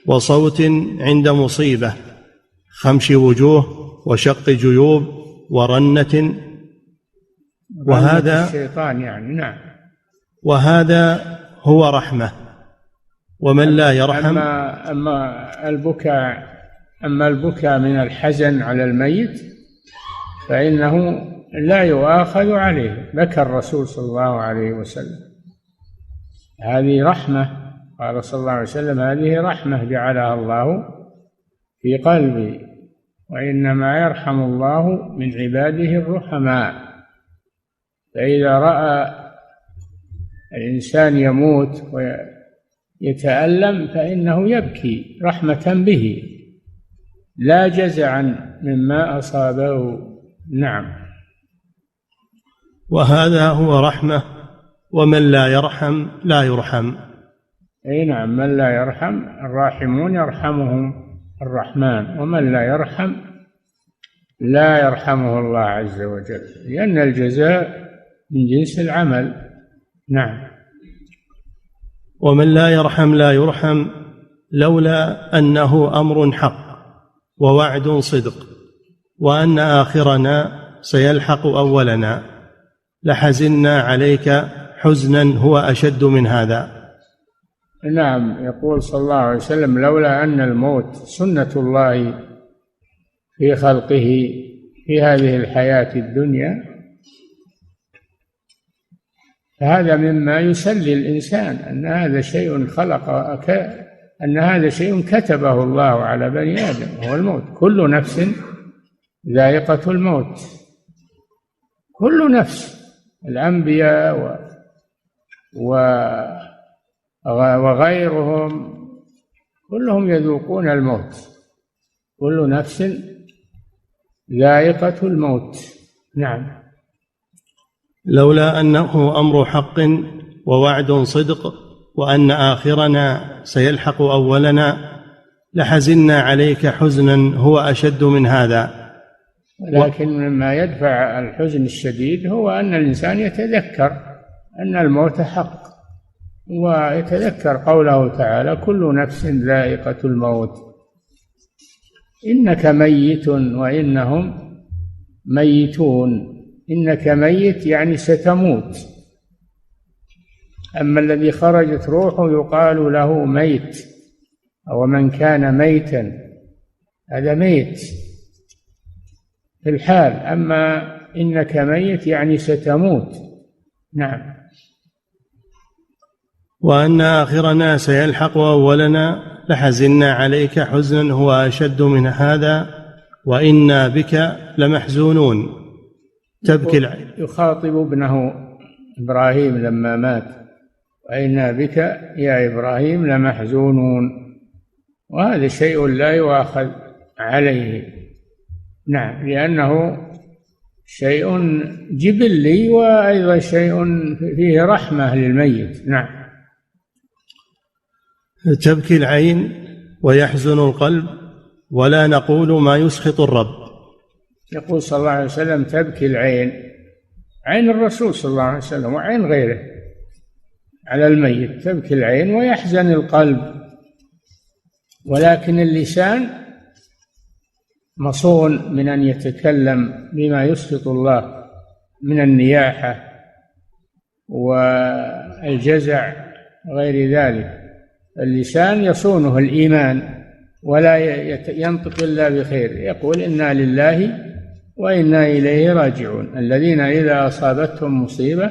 وصوت عند مصيبة، خمش وجوه وشق جيوب ورنة. وهذا الشيطان يعني. نعم. وهذا هو رحمة. ومن لا يرحم. أما البكاء من الحزن على الميت فإنه لا يؤاخذ عليه. بكى الرسول صلى الله عليه وسلم، هذه رحمة. قال صلى الله عليه وسلم: هذه رحمة جعلها الله في قلبي، وإنما يرحم الله من عباده الرحماء. فإذا رأى الإنسان يموت ويتألم فإنه يبكي رحمة به لا جزعا مما أصابه. نعم. وهذا هو رحمة. ومن لا يرحم لا يرحم. أي نعم، من لا يرحم، الراحمون يرحمهم الرحمن، ومن لا يرحم لا يرحمه الله عز وجل، لأن الجزاء من جنس العمل. نعم. ومن لا يرحم لا يرحم، لولا أنه أمر حق ووعد صدق، وأن آخرنا سيلحق أولنا، لحزنا عليك حزنا هو أشد من هذا. نعم. يقول صلى الله عليه وسلم: لولا أن الموت سنة الله في خلقه في هذه الحياة الدنيا، فهذا مما يسلي الإنسان أن هذا شيء أن هذا شيء كتبه الله على بني آدم، هو الموت. كل نفس ذائقة الموت، كل نفس، الأنبياء وغيرهم كلهم يذوقون الموت. كل نفس ذائقة الموت. نعم. لولا أنه أمر حق ووعد صدق، وأن آخرنا سيلحق أولنا، لحزنا عليك حزنا هو أشد من هذا. لكن مما يدفع الحزن الشديد هو أن الإنسان يتذكر أن الموت حق، ويتذكر قوله تعالى: كل نفس ذائقة الموت، إنك ميت وإنهم ميتون. إنك ميت يعني ستموت. أما الذي خرجت روحه يقال له ميت، أو من كان ميتا، هذا ميت في الحال. أما إنك ميت يعني ستموت. نعم. وأن آخرنا سيلحق أولنا، لحزنا عليك حزنا هو أشد من هذا، وإنا بك لمحزونون. تبكي العين. يخاطب ابنه إبراهيم لما مات: وإنا بك يا إبراهيم لمحزونون. وهذا شيء لا يؤاخذ عليه. نعم، لأنه شيء جبلي، وأيضا شيء فيه رحمة للميت. نعم. تبكي العين ويحزن القلب، ولا نقول ما يسخط الرب. يقول صلى الله عليه وسلم: تبكي العين، عين الرسول صلى الله عليه وسلم وعين غيره على الميت. تبكي العين ويحزن القلب، ولكن اللسان مصون من أن يتكلم بما يسخط الله من النياحة والجزع وغير ذلك. اللسان يصونه الإيمان ولا ينطق إلا بخير، يقول: إنا لله وإنا إليه راجعون. الذين إذا أصابتهم مصيبة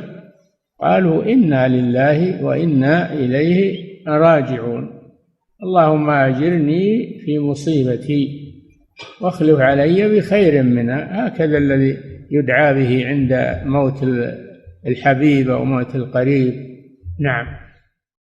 قالوا: إنا لله وإنا إليه راجعون. اللهم أجرني في مصيبتي واخلف علي بخير منها. هكذا الذي يدعى به عند موت الحبيب أو موت القريب. نعم.